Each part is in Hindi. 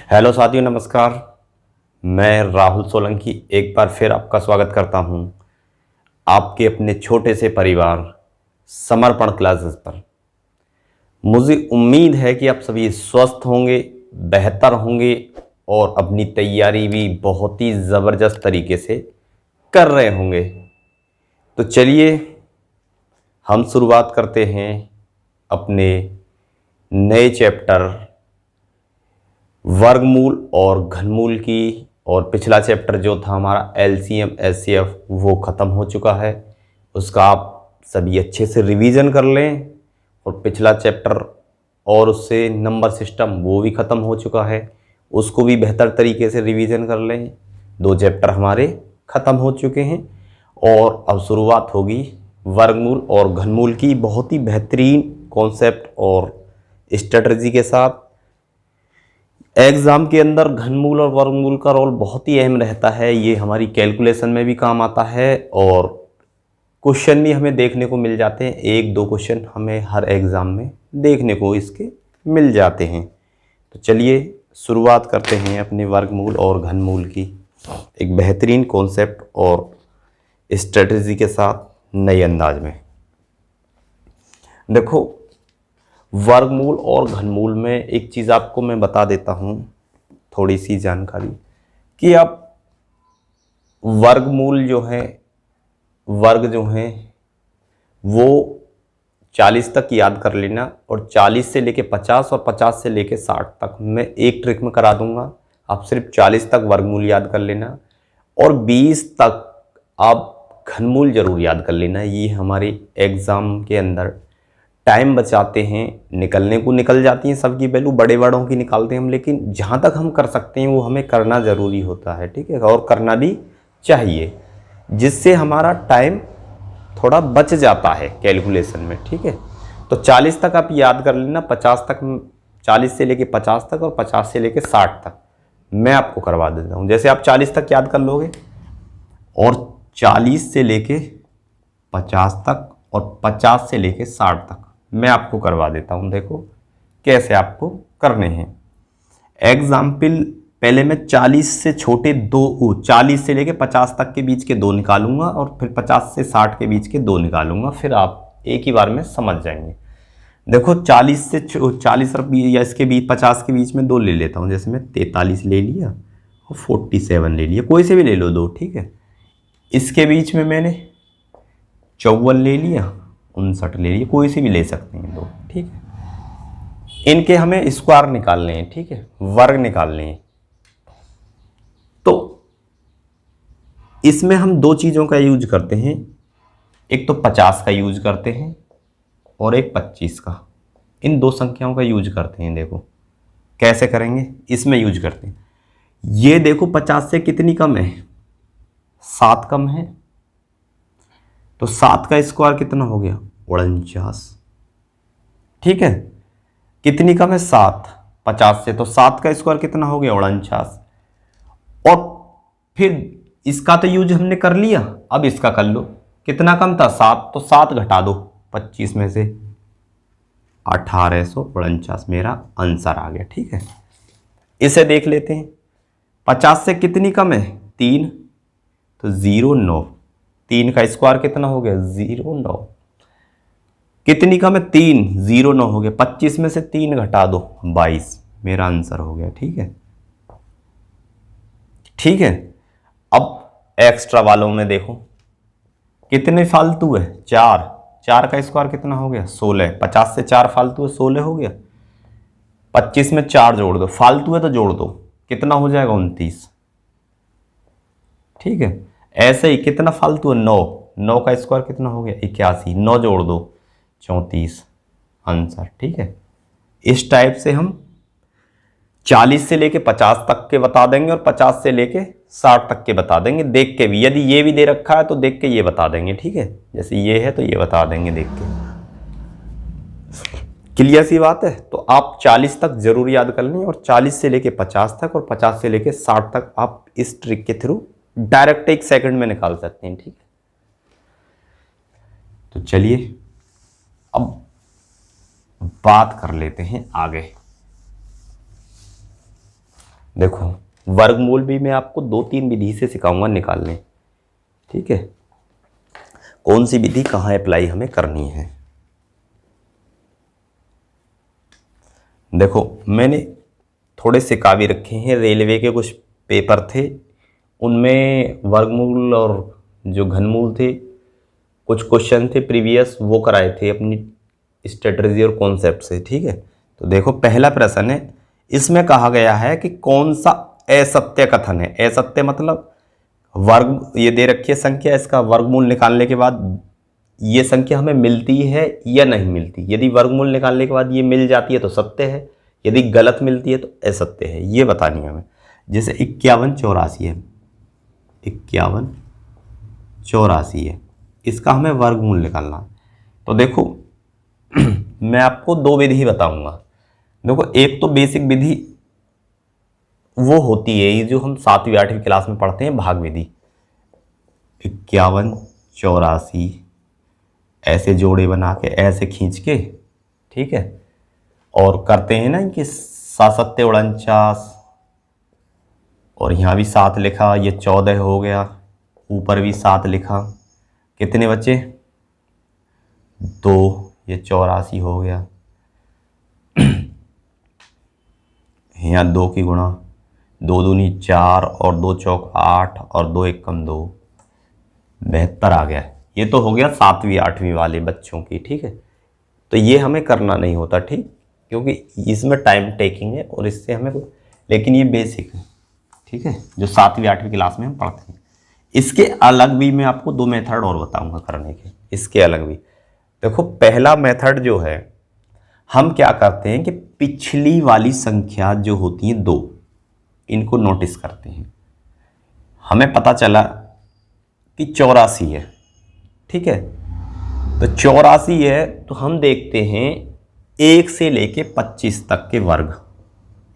हेलो साथियों, नमस्कार। मैं राहुल सोलंकी एक बार फिर आपका स्वागत करता हूं आपके अपने छोटे से परिवार समर्पण क्लासेस पर। मुझे उम्मीद है कि आप सभी स्वस्थ होंगे, बेहतर होंगे और अपनी तैयारी भी बहुत ही ज़बरदस्त तरीके से कर रहे होंगे। तो चलिए हम शुरुआत करते हैं अपने नए चैप्टर वर्गमूल और घनमूल की। और पिछला चैप्टर जो था हमारा एलसीएम एचसीएफ वो ख़त्म हो चुका है, उसका आप सभी अच्छे से रिवीजन कर लें। और पिछला चैप्टर और उससे नंबर सिस्टम वो भी ख़त्म हो चुका है, उसको भी बेहतर तरीके से रिवीजन कर लें। 2 चैप्टर हमारे ख़त्म हो चुके हैं और अब शुरुआत होगी वर्गमूल और घनमूल की, बहुत ही बेहतरीन कॉन्सेप्ट और स्ट्रेटजी के साथ। एग्ज़ाम के अंदर घनमूल और वर्गमूल का रोल बहुत ही अहम रहता है, ये हमारी कैलकुलेशन में भी काम आता है और क्वेश्चन भी हमें देखने को मिल जाते हैं। 1-2 क्वेश्चन हमें हर एग्ज़ाम में देखने को इसके मिल जाते हैं। तो चलिए शुरुआत करते हैं अपने वर्गमूल और घनमूल की एक बेहतरीन कॉन्सेप्ट और स्ट्रेटजी के साथ नए अंदाज में। देखो, वर्गमूल और घनमूल में एक चीज़ आपको मैं बता देता हूँ, थोड़ी सी जानकारी, कि आप वर्गमूल जो है, वर्ग जो हैं वो 40 तक याद कर लेना और 40 से लेके 50 और 50 से लेके 60 तक मैं एक ट्रिक में करा दूंगा। आप सिर्फ 40 तक वर्गमूल याद कर लेना और 20 तक आप घनमूल ज़रूर याद कर लेना। ये हमारे एग्ज़ाम के अंदर टाइम बचाते हैं, निकलने को निकल जाती हैं सबकी वैल्यू, बड़े बड़ों की निकालते हैं हम, लेकिन जहाँ तक हम कर सकते हैं वो हमें करना ज़रूरी होता है, ठीक है, और करना भी चाहिए, जिससे हमारा टाइम थोड़ा बच जाता है कैलकुलेशन में, ठीक है। तो 40 तक आप याद कर लेना, 50 तक, 40 से लेके 50 तक और 50 से लेके 60 तक मैं आपको करवा देता हूँ। जैसे आप 40 तक याद कर लोगे और 40 से लेके 50 तक और 50 से लेके 60 तक मैं आपको करवा देता हूं। देखो कैसे आपको करने हैं। एग्जाम्पल, पहले मैं 40 से छोटे 40 से लेके 50 तक के बीच के 2 निकालूंगा और फिर 50 से 60 के बीच के 2 निकालूंगा, फिर आप एक ही बार में समझ जाएंगे। देखो 40 से 40 या इसके बीच 50 के बीच में 2 ले लेता हूं, जैसे मैं 43 ले लिया और 47 ले लिया, कोई से भी ले लो 2, ठीक है। इसके बीच में मैंने 54 ले लिया, 59 ले लिया, कोई से भी ले सकते हैं 2, ठीक है। इनके हमें स्क्वायर निकालने हैं, ठीक है, वर्ग निकालने हैं। तो इसमें हम 2 चीज़ों का यूज करते हैं, एक तो 50 का यूज करते हैं और एक 25 का। इन 2 संख्याओं का यूज करते हैं। देखो कैसे करेंगे, इसमें यूज करते हैं। ये देखो 50 से कितनी कम है, 7 कम है, तो 7 का स्क्वायर कितना हो गया, 49, ठीक है। कितनी कम है, 7, 50 से, तो 7 का स्क्वायर कितना हो गया, 49। और फिर इसका तो यूज हमने कर लिया, अब इसका कर लो। कितना कम था, 7, तो 7 घटा दो 25 में से, 1849 मेरा आंसर आ गया, ठीक है। इसे देख लेते हैं, 50 से कितनी कम है, 3, तो 09, 3 का स्क्वायर कितना हो गया, 09। कितनी कम है, 3, 09 हो गया, 25 में से 3 घटा दो, 22 मेरा आंसर हो गया, ठीक है, ठीक है। अब एक्स्ट्रा वालों में देखो कितने फालतू है, 4, 4 का स्क्वायर कितना हो गया, 16, 50 से 4 फालतू है, 16 हो गया। 25 में 4 जोड़ दो, फालतू है तो जोड़ दो, कितना हो जाएगा, 29, ठीक है। ऐसे ही कितना फालतू है, 9, 9 का स्क्वायर कितना हो गया, 81, 9 जोड़ दो, 34 आंसर, ठीक है। इस टाइप से हम 40 से लेके 50 तक के बता देंगे और 50 से लेके 60 तक के बता देंगे, देख के भी। यदि ये भी दे रखा है तो देख के ये बता देंगे, ठीक है। जैसे ये है तो ये बता देंगे देख के। क्लियर सी बात है। तो आप 40 तक जरूर याद कर लें और 40 से लेके 50 तक और 50 से लेके 60 तक आप इस ट्रिक के थ्रू डायरेक्ट 1 सेकंड में निकाल सकते हैं, ठीक है। तो चलिए अब बात कर लेते हैं आगे। देखो वर्गमूल भी मैं आपको 2-3 विधि से सिखाऊंगा निकालने, ठीक है। कौन सी विधि कहाँ अप्लाई हमें करनी है। देखो मैंने थोड़े से काव्य रखे हैं, रेलवे के कुछ पेपर थे उनमें वर्गमूल और जो घनमूल थे कुछ क्वेश्चन थे प्रीवियस, वो कराए थे अपनी स्ट्रेटजी और कॉन्सेप्ट से, ठीक है। तो देखो पहला प्रश्न है, इसमें कहा गया है कि कौन सा असत्य कथन है। असत्य मतलब वर्ग, ये दे रखी है संख्या, इसका वर्गमूल निकालने के बाद ये संख्या हमें मिलती है या नहीं मिलती। यदि वर्गमूल निकालने के बाद ये मिल जाती है तो सत्य है, यदि गलत मिलती है तो असत्य है, ये बतानी है हमें। जैसे 5184 है, 5184 है, इसका हमें वर्गमूल निकालना है। तो देखो मैं आपको 2 विधि बताऊंगा। देखो एक तो बेसिक विधि वो होती है ये जो हम 7वीं 8वीं क्लास में पढ़ते हैं, भाग विधि। 5184 ऐसे जोड़े बना के ऐसे खींच के, ठीक है, और करते हैं ना कि 7×7 = 49, और यहाँ भी 7 लिखा, ये 14 हो गया, ऊपर भी 7 लिखा, कितने बचे 2, ये 84 हो गया। यहाँ 2 की गुणा, 2 दूनी 4 और 2 चौक 8 और 2 एकम 2, 72 आ गया। ये तो हो गया 7वीं 8वीं वाले बच्चों की, ठीक है। तो ये हमें करना नहीं होता, ठीक, क्योंकि इसमें टाइम टेकिंग है और इससे हमें लेकिन ये बेसिक है, ठीक है, जो 7वीं 8वीं क्लास में हम पढ़ते हैं। इसके अलग भी मैं आपको 2 मेथड और बताऊंगा करने के, इसके अलग भी। देखो पहला मेथड जो है, हम क्या करते हैं कि पिछली वाली संख्या जो होती है 2, इनको नोटिस करते हैं। हमें पता चला कि 84 है, ठीक है, तो 84 है, तो हम देखते हैं 1 से लेके 25 तक के वर्ग,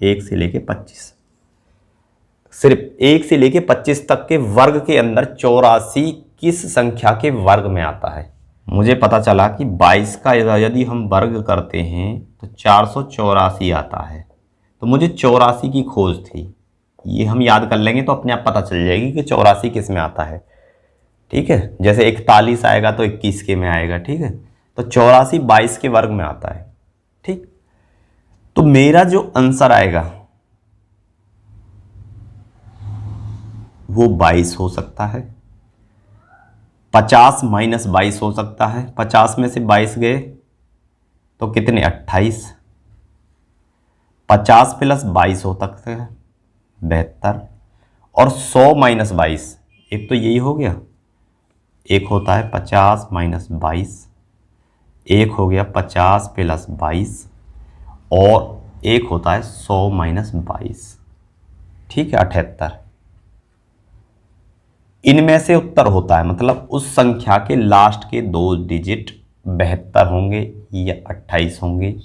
1 से लेके 25, सिर्फ 1 से लेके 25 तक के वर्ग के अंदर 84 किस संख्या के वर्ग में आता है। मुझे पता चला कि 22 का यदि हम वर्ग करते हैं तो 484 आता है, तो मुझे 84 की खोज थी। ये हम याद कर लेंगे तो अपने आप पता चल जाएगी कि 84 किस में आता है, ठीक है। जैसे 41 आएगा तो 21 के में आएगा, ठीक है। तो 84 22 के वर्ग में आता है, ठीक। तो मेरा जो आंसर आएगा वो 22 हो सकता है, 50 - 22 हो सकता है, 50 में से 22 गए तो कितने 28, 50 + 22 हो सकता है 72, और 100 - 22, एक तो यही हो गया, एक होता है 50 - 22, एक हो गया 50 + 22, और एक होता है 100 - 22, ठीक है, 78। इनमें से उत्तर होता है, मतलब उस संख्या के लास्ट के 2 डिजिट 72 होंगे या 28 होंगे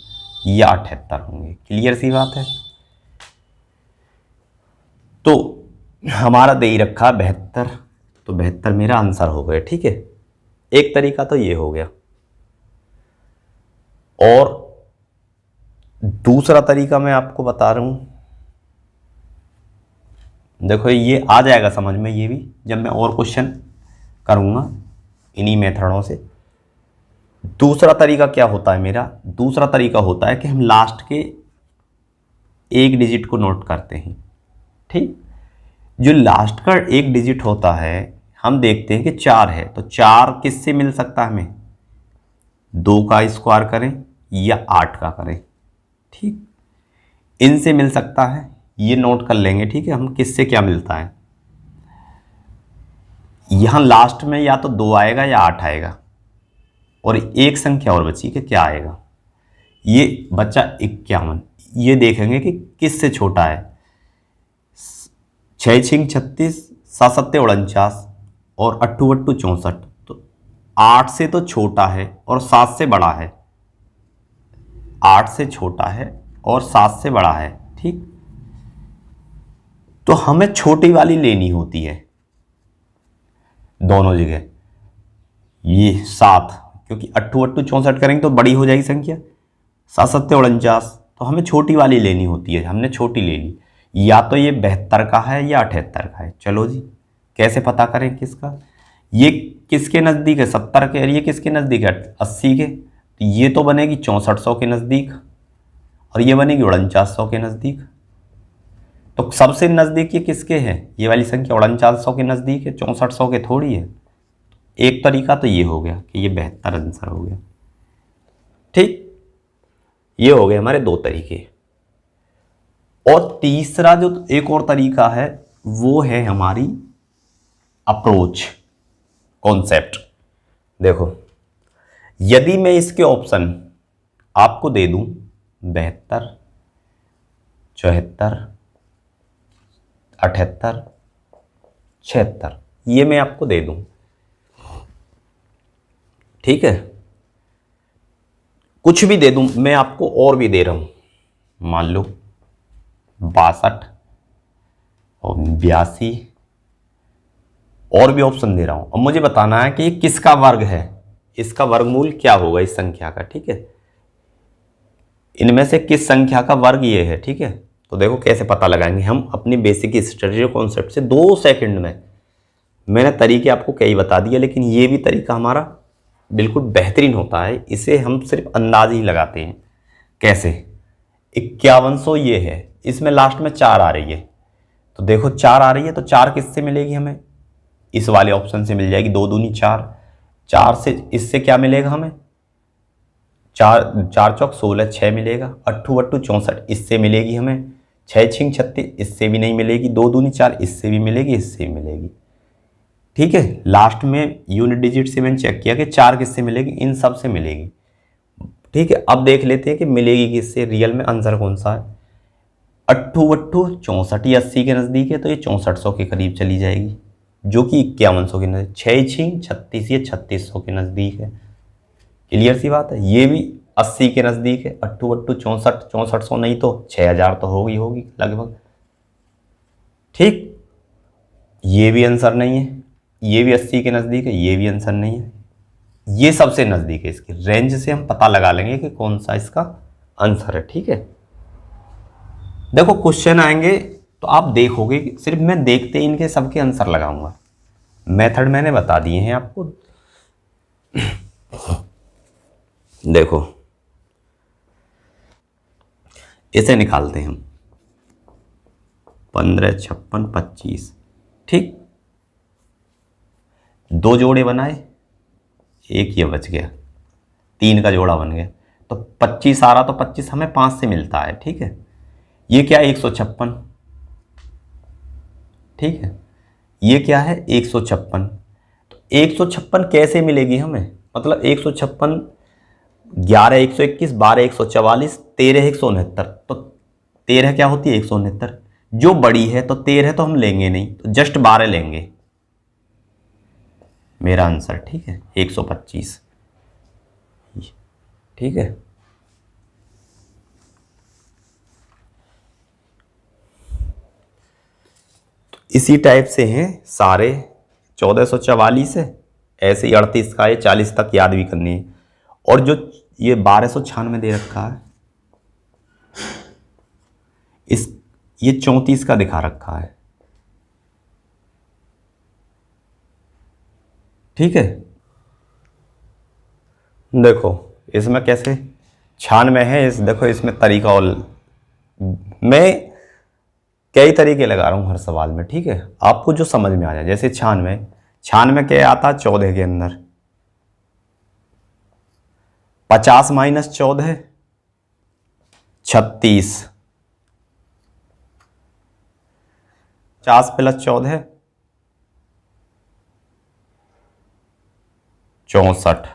या 78 होंगे। क्लियर सी बात है। तो हमारा दे ही रखा 72, तो 72 मेरा आंसर हो गया, ठीक है। एक तरीका तो ये हो गया, और दूसरा तरीका मैं आपको बता रहा हूं। देखो ये आ जाएगा समझ में, ये भी जब मैं और क्वेश्चन करूंगा इन्हीं मेथडों से। दूसरा तरीका क्या होता है मेरा, दूसरा तरीका होता है कि हम लास्ट के 1 डिजिट को नोट करते हैं, ठीक। जो लास्ट का 1 डिजिट होता है, हम देखते हैं कि 4 है, तो 4 किससे मिल सकता है हमें, 2 का स्क्वायर करें या 8 का करें, ठीक, इनसे मिल सकता है। ये नोट कर लेंगे, ठीक है, हम किससे क्या मिलता है। यहां लास्ट में या तो 2 आएगा या 8 आएगा, और एक संख्या और बची कि क्या आएगा, ये बच्चा 51। ये देखेंगे कि किससे छोटा है, 6 × 6 = 36, 7 × 7 = 49 और 8 × 8 = 64। तो 8 से तो छोटा है और 7 से बड़ा है, 8 से छोटा है और 7 से बड़ा है, ठीक। तो हमें छोटी वाली लेनी होती है दोनों जगह, ये 7, क्योंकि 8 × 8 = 64 करेंगे तो बड़ी हो जाएगी संख्या, 7 × 7 = 49, तो हमें छोटी वाली लेनी होती है, हमने छोटी ले ली। या तो ये 72 का है या 78 का है। चलो जी, कैसे पता करें किसका? ये किसके नज़दीक है? 70 के। और ये किसके नज़दीक है? 80 के। तो ये तो बनेगी 6400 के नज़दीक और ये बनेगी 4900 के नज़दीक। तो सबसे नज़दीक ये किसके हैं? ये वाली संख्या 4900 के नज़दीक है, 6400 के थोड़ी है। एक तरीका तो ये हो गया कि ये 72 आंसर हो गया। ठीक, ये हो गए हमारे दो तरीके। और तीसरा जो एक और तरीका है वो है हमारी अप्रोच कॉन्सेप्ट। देखो, यदि मैं इसके ऑप्शन आपको दे दूं 72, 74, 78, 76, ये मैं आपको दे दूं, ठीक है, कुछ भी दे दूं, मैं आपको और भी दे रहा हूं, मान लो 62 और 82 और भी ऑप्शन दे रहा हूं। अब मुझे बताना है कि ये किसका वर्ग है, इसका वर्गमूल क्या होगा इस संख्या का, ठीक है, इनमें से किस संख्या का वर्ग ये है, ठीक है। तो देखो कैसे पता लगाएंगे हम अपनी बेसिक स्ट्रेटजी कॉन्सेप्ट से 2 सेकंड में। मैंने तरीके आपको कई बता दिए, लेकिन ये भी तरीका हमारा बिल्कुल बेहतरीन होता है, इसे हम सिर्फ अंदाज ही लगाते हैं। कैसे? 5100 ये है, इसमें लास्ट में 4 आ रही है, तो देखो 4 आ रही है तो 4 किससे मिलेगी हमें? इस वाले ऑप्शन से मिल जाएगी, 2 दूनी 4, 4 से इससे क्या मिलेगा हमें? 4 4 चौक 16, 6 मिलेगा, अट्ठू अट्ठू 64 इससे मिलेगी हमें, 6 छिंग 36 इससे भी नहीं मिलेगी, 2 दूनी 4 इससे भी मिलेगी, इससे भी मिलेगी, ठीक है। लास्ट में यूनिट डिजिट से मैंने चेक किया कि 4 किससे मिलेगी, इन सब से मिलेगी, ठीक है। अब देख लेते हैं कि मिलेगी किससे, रियल में आंसर कौन सा है। अट्ठू अट्ठू 64 या 80 के नज़दीक है, तो ये 6400 के करीब चली जाएगी, जो कि 5100 के नज़दीक, 6 छिंग 36 ये 3600 के नज़दीक है। क्लियर सी बात है। ये भी 80 के नज़दीक है, अट्ठू अट्ठू 64, 6400 नहीं तो 6000 तो होगी लगभग, ठीक। ये भी आंसर नहीं है, ये भी 80 के नज़दीक है, ये भी आंसर नहीं है, ये सबसे नज़दीक है। इसकी रेंज से हम पता लगा लेंगे कि कौन सा इसका आंसर है, ठीक है। देखो क्वेश्चन आएंगे तो आप देखोगे, सिर्फ मैं देखते ही इनके सबके आंसर लगाऊंगा। मेथड मैंने बता दिए हैं आपको। देखो इसे निकालते हैं हम, 15, 56, 25, ठीक। 2 जोड़े बनाए, एक ये बच गया, 3 का जोड़ा बन गया, तो 25 आ रहा, तो 25 हमें 5 से मिलता है, ठीक है। ये क्या है? 156, ठीक है। ये क्या है? 156। तो 156 कैसे मिलेगी हमें? मतलब 156, 11 121, 12 144, 13 169, तो 13 क्या होती है? 169। जो बड़ी है तो 13 तो हम लेंगे नहीं, तो जस्ट 12 लेंगे, मेरा आंसर, ठीक है, 125, ठीक है। तो इसी टाइप से हैं सारे, 1444 है, ऐसे ही 38 का है, 40 तक याद भी करनी है। और जो ये 1296 दे रखा है, इस ये 34 का दिखा रखा है, ठीक है। देखो इसमें कैसे 96 है, इस देखो इसमें तरीका, और मैं कई तरीके लगा रहा हूं हर सवाल में, ठीक है, आपको जो समझ में आ जाए। जैसे 96, 96 क्या आता? 14 के अंदर, 50 माइनस 14, 36, 50 प्लस 14, 64,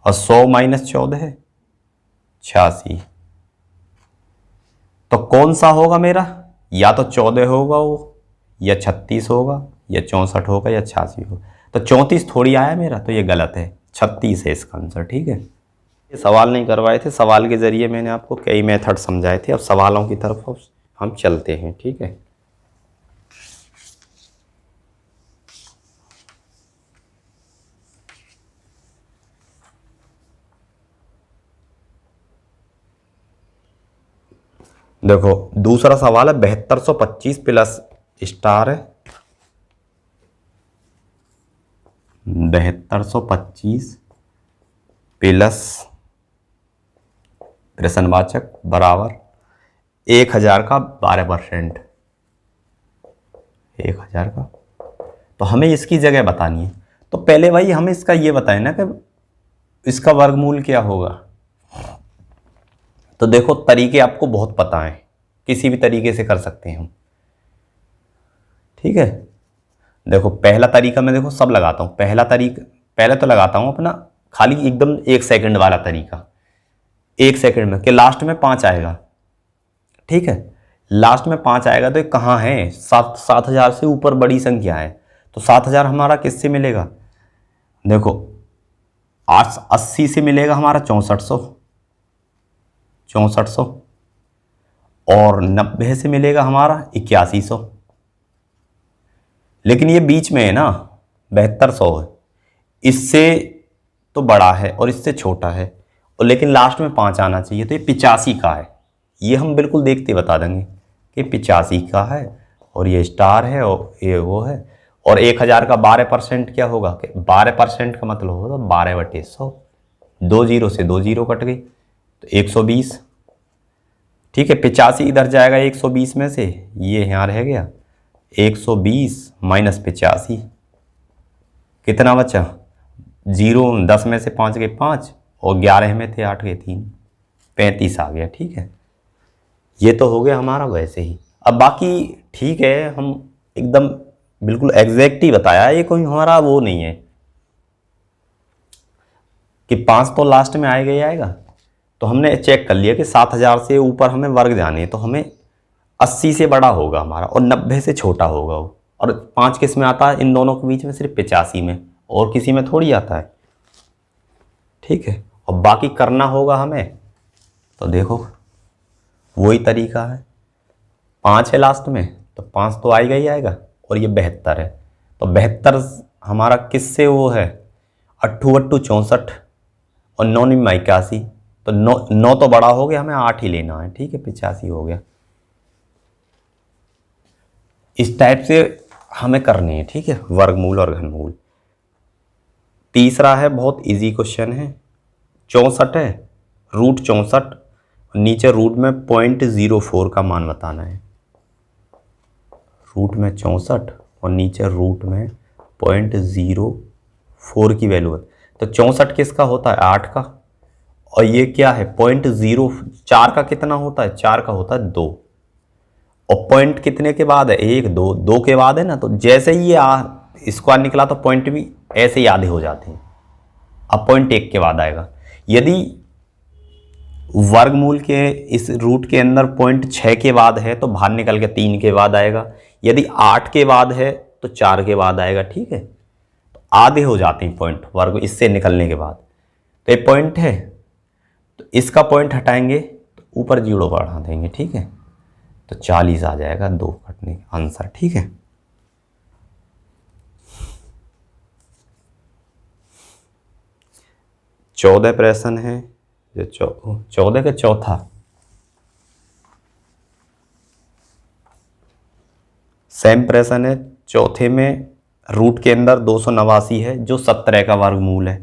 और 100 माइनस 14, 86। तो कौन सा होगा मेरा? या तो 14 होगा वो, या 36 होगा, या 64 होगा, या 86 होगा। तो 34 थोड़ी आया मेरा, तो ये गलत है, 36 है इसका आंसर, ठीक है। ये सवाल नहीं करवाए थे, सवाल के जरिए मैंने आपको कई मेथड समझाए थे, अब सवालों की तरफ हम चलते हैं, ठीक है। देखो दूसरा सवाल है 7225 प्लस स्टार है 7225 प्लस प्रश्नवाचक बराबर 1000 का 12%, 1000 का। तो हमें इसकी जगह बतानी है। तो पहले भाई हमें इसका ये बताए ना कि इसका वर्गमूल क्या होगा। तो देखो तरीके आपको बहुत पता है, किसी भी तरीके से कर सकते हैं हम, ठीक है। देखो पहला तरीका मैं देखो सब लगाता हूँ। पहला तरीका पहले तो लगाता हूँ अपना खाली एकदम 1 सेकंड वाला तरीका, 1 सेकंड में कि लास्ट में 5 आएगा, ठीक है। लास्ट में 5 आएगा तो ये कहाँ है, 7000 से ऊपर बड़ी संख्या है। तो 7000 हमारा किससे मिलेगा, देखो 80 से मिलेगा हमारा 6400, और 90 से मिलेगा हमारा 8100। लेकिन ये बीच में है ना 7200 है, इससे तो बड़ा है और इससे छोटा है, और लेकिन लास्ट में 5 आना चाहिए। तो ये 85 का है, ये हम बिल्कुल देखते बता देंगे कि 85 का है, और ये स्टार है और ये वो है। और 1000 का 12% क्या होगा कि 12% का मतलब होगा 12/100, 2 जीरो से 2 जीरो कट गई तो 120, ठीक है। 85 इधर जाएगा 120 में से, ये यहाँ रह गया 120 माइनस 85, कितना बचा 0, 10 में से 5 गए 5, और 11 में थे 8 गए 3, 35 आ गया, ठीक है। ये तो हो गया हमारा वैसे ही। अब बाकी ठीक है, हम एकदम बिल्कुल एग्जैक्ट ही बताया, ये कोई हमारा वो नहीं है कि 5 तो लास्ट में आएगा ही आएगा। तो हमने चेक कर लिया कि 7000 से ऊपर हमें वर्ग जाने, तो हमें 80 से बड़ा होगा हमारा और 90 से छोटा होगा वो। और 5 किस में आता है इन दोनों के बीच में, सिर्फ 85 में, और किसी में थोड़ी आता है, ठीक है। और बाकी करना होगा हमें, तो देखो वही तरीका है। 5 है लास्ट में तो 5 तो आएगा ही आएगा, और ये 72 है तो 72 हमारा किससे वो है, 8 8 64 और 9 9 81, तो 9 तो बड़ा हो गया, हमें 8 ही लेना है, ठीक है। 85 हो गया। इस टाइप से हमें करनी है, ठीक है, वर्गमूल और घनमूल। तीसरा है बहुत इजी क्वेश्चन है, 64 है, रूट 64, नीचे रूट में 0.04 का मान बताना है। रूट में 64 और नीचे रूट में 0.04 की वैल्यू है। तो 64 किसका होता है 8 का, और ये क्या है 0.04 का कितना होता है, 4 का होता है 2, और पॉइंट कितने के बाद है 1 2 2 के बाद है ना। तो जैसे ही ये स्क्वायर निकला तो पॉइंट भी ऐसे ही आधे हो जाते हैं। अब पॉइंट 1 के बाद आएगा। यदि वर्गमूल के इस रूट के अंदर पॉइंट 6 के बाद है तो बाहर निकल के 3 के बाद आएगा। यदि 8 के बाद है तो 4 के बाद आएगा, ठीक है। तो आधे हो जाते हैं पॉइंट वर्ग इससे निकलने के बाद। तो ये पॉइंट है, तो इसका पॉइंट हटाएंगे तो ऊपर 0 बढ़ा देंगे, ठीक है। तो 40 आ जाएगा 2 कटने का आंसर, ठीक है। चौदह प्रश्न है, जो 14 का चौथा, सेम प्रश्न है। चौथे में रूट के अंदर 289 है जो 17 का वर्गमूल है।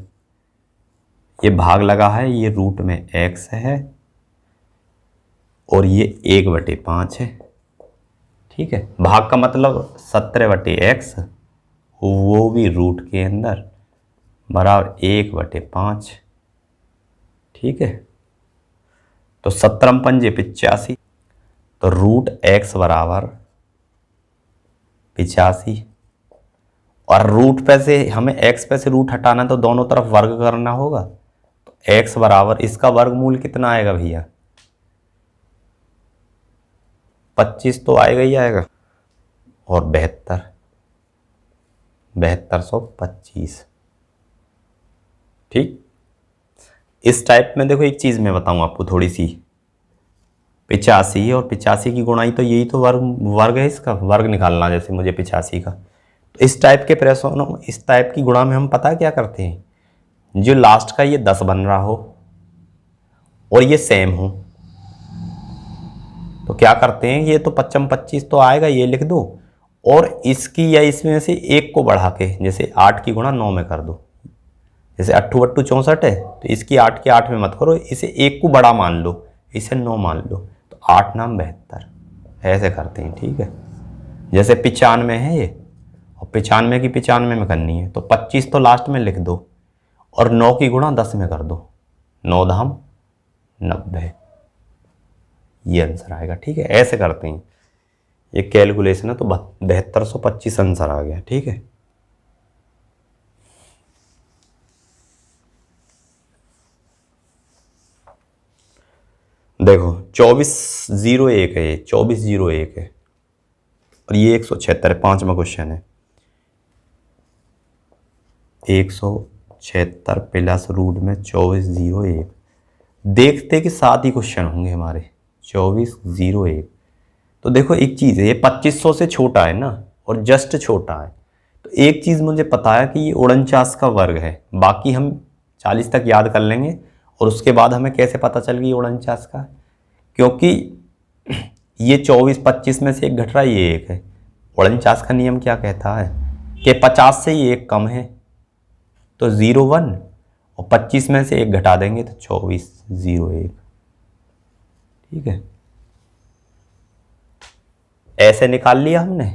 ये भाग लगा है, ये रूट में x है और ये 1/5 है, ठीक है। भाग का मतलब 17/x, वो भी रूट के अंदर बराबर 1/5, ठीक है। तो 17 पंजे 85, तो रूट x बराबर 85, और रूट पे से हमें x पे से रूट हटाना तो दोनों तरफ वर्ग करना होगा। तो x बराबर इसका वर्गमूल कितना आएगा भैया, 25 तो आएगा ही आएगा, और 7225, ठीक। इस टाइप में देखो एक चीज़ मैं बताऊं आपको थोड़ी सी, 85 और 85 की गुणाई, तो यही तो वर्ग है, इसका वर्ग निकालना जैसे मुझे 85 का। तो इस टाइप के प्रश्नों, इस टाइप की गुणा में हम पता क्या करते हैं, जो लास्ट का ये 10 बन रहा हो और ये सेम हो, तो क्या करते हैं, ये तो 55 25 तो आएगा, ये लिख दो, और इसकी या इसमें से एक को बढ़ा के, जैसे 8 की गुणा 9 में कर दो। जैसे 8 8 64 है, तो इसकी 8 के 8 में मत करो, इसे एक को बड़ा मान लो, इसे 9 मान लो, तो 8 नाम 72, ऐसे करते हैं। ठीक है, जैसे 95 है ये, और 95 की 95 में करनी है, तो 25 तो लास्ट में लिख दो, और 9 की गुणा 10 में कर दो, 9 धाम 90, ये आंसर आएगा। ठीक है, ऐसे करते हैं, ये कैलकुलेशन है, तो 7225 आंसर आ गया। ठीक है, देखो 2401 है, ये 2401 है, और ये 176 है, 5वां क्वेश्चन है। 176 प्लस रूट में 2401, देखते कि 7 ही क्वेश्चन होंगे हमारे। 2401, तो देखो एक चीज़ है, ये 2500 से छोटा है ना, और जस्ट छोटा है, तो एक चीज़ मुझे पता है कि ये 49 का वर्ग है, बाकी हम 40 तक याद कर लेंगे, और उसके बाद हमें कैसे पता चल गई 49 का, क्योंकि ये 24 25 में से एक घट रहा है, ये एक है। 49 का नियम क्या कहता है कि 50 से ये एक कम है, तो 01, और 25 में से एक घटा देंगे तो 2401। ठीक है, ऐसे निकाल लिया हमने,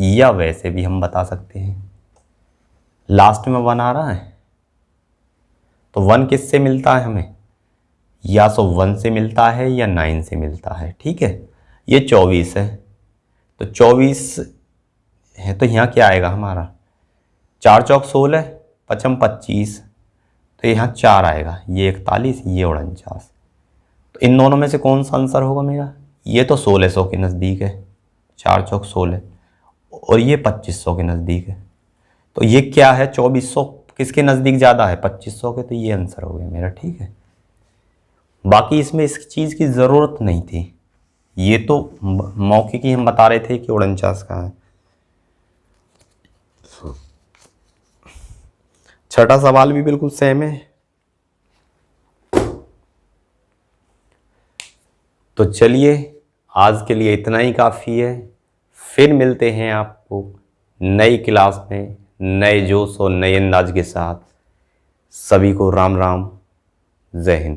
या वैसे भी हम बता सकते हैं। लास्ट में 1 आ रहा है, तो 1 किससे मिलता है हमें, या तो 1 से मिलता है या 9 से मिलता है। ठीक है, ये 24 है, तो 24 है, तो यहाँ क्या आएगा हमारा, 4 चौक 16, 55 25, तो यहाँ 4 आएगा, ये 41, ये 49। तो इन दोनों में से कौन सा आंसर होगा मेरा, ये तो 1600 के नज़दीक है, 4 चौक 16, और ये 2500 के नज़दीक है, तो ये क्या है, 2400 किसके नज़दीक ज़्यादा है, 2500 के, तो ये आंसर हो गया मेरा। ठीक है, बाकी इसमें इस चीज़ की ज़रूरत नहीं थी, ये तो मौके की हम बता रहे थे कि 49 का है। छठा सवाल भी बिल्कुल सेम है, तो चलिए आज के लिए इतना ही काफ़ी है, फिर मिलते हैं आपको नई क्लास में नए जोश और नए अंदाज के साथ। सभी को राम राम, जय हिंद।